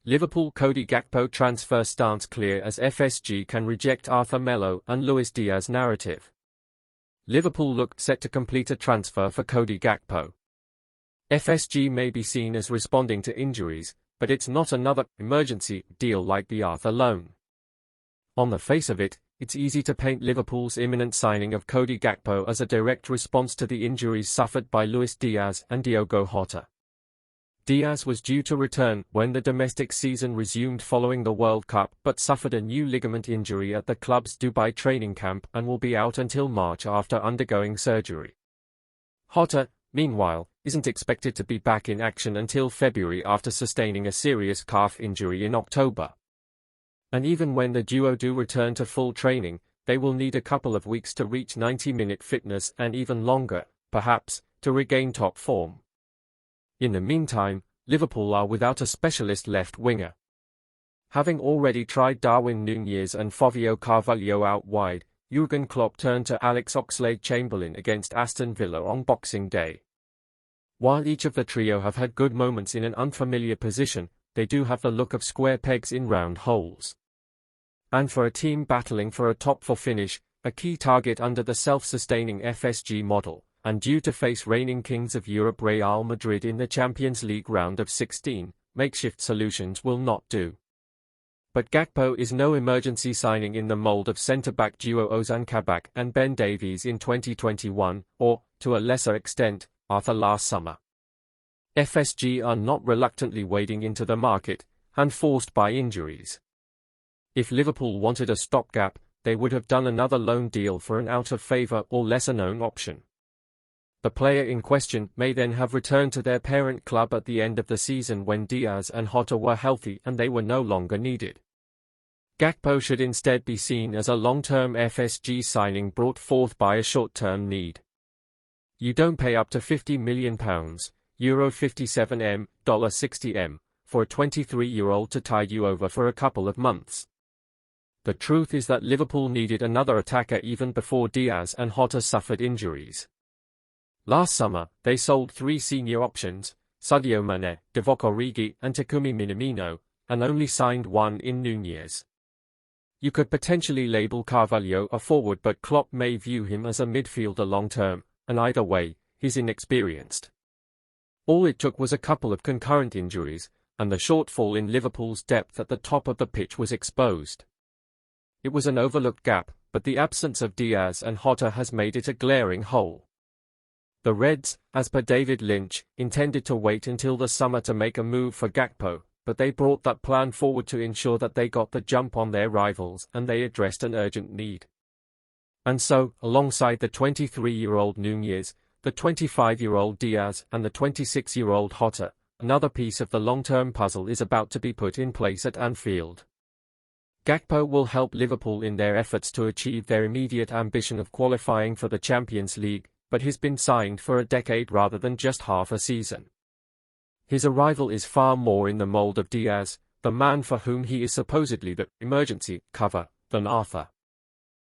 Liverpool Cody Gakpo transfer stance clear as FSG can reject Arthur Melo and Luis Diaz narrative. Liverpool looked set to complete a transfer for Cody Gakpo. FSG may be seen as responding to injuries, but it's not another emergency deal like the Arthur loan. On the face of it, it's easy to paint Liverpool's imminent signing of Cody Gakpo as a direct response to the injuries suffered by Luis Diaz and Diogo Jota. Diaz was due to return when the domestic season resumed following the World Cup but suffered a new ligament injury at the club's Dubai training camp and will be out until March after undergoing surgery. Jota, meanwhile, isn't expected to be back in action until February after sustaining a serious calf injury in October. And even when the duo do return to full training, they will need a couple of weeks to reach 90-minute fitness and even longer, perhaps, to regain top form. In the meantime, Liverpool are without a specialist left winger. Having already tried Darwin Núñez and Fovio Carvalho out wide, Jurgen Klopp turned to Alex Oxlade-Chamberlain against Aston Villa on Boxing Day. While each of the trio have had good moments in an unfamiliar position, they do have the look of square pegs in round holes. And for a team battling for a top-4 finish, a key target under the self-sustaining FSG model, and due to face reigning kings of Europe Real Madrid in the Champions League round of 16, makeshift solutions will not do. But Gakpo is no emergency signing in the mold of centre-back duo Ozan Kabak and Ben Davies in 2021, or, to a lesser extent, Arthur last summer. FSG are not reluctantly wading into the market, and forced by injuries. If Liverpool wanted a stopgap, they would have done another loan deal for an out-of-favour or lesser-known option. The player in question may then have returned to their parent club at the end of the season when Diaz and Jota were healthy and they were no longer needed. Gakpo should instead be seen as a long-term FSG signing brought forth by a short-term need. You don't pay up to £50 million, Euro 57M, $60M, for a 23-year-old to tide you over for a couple of months. The truth is that Liverpool needed another attacker even before Diaz and Jota suffered injuries. Last summer, they sold 3 senior options, Sadio Mane, Divock Origi and Takumi Minamino, and only signed one in Núñez. You could potentially label Carvalho a forward, but Klopp may view him as a midfielder long-term, and either way, he's inexperienced. All it took was a couple of concurrent injuries, and the shortfall in Liverpool's depth at the top of the pitch was exposed. It was an overlooked gap, but the absence of Diaz and Jota has made it a glaring hole. The Reds, as per David Lynch, intended to wait until the summer to make a move for Gakpo, but they brought that plan forward to ensure that they got the jump on their rivals and they addressed an urgent need. And so, alongside the 23-year-old Núñez, the 25-year-old Diaz and the 26-year-old Jota, another piece of the long-term puzzle is about to be put in place at Anfield. Gakpo will help Liverpool in their efforts to achieve their immediate ambition of qualifying for the Champions League, but he's been signed for a decade rather than just half a season. His arrival is far more in the mold of Diaz, the man for whom he is supposedly the emergency cover, than Arthur.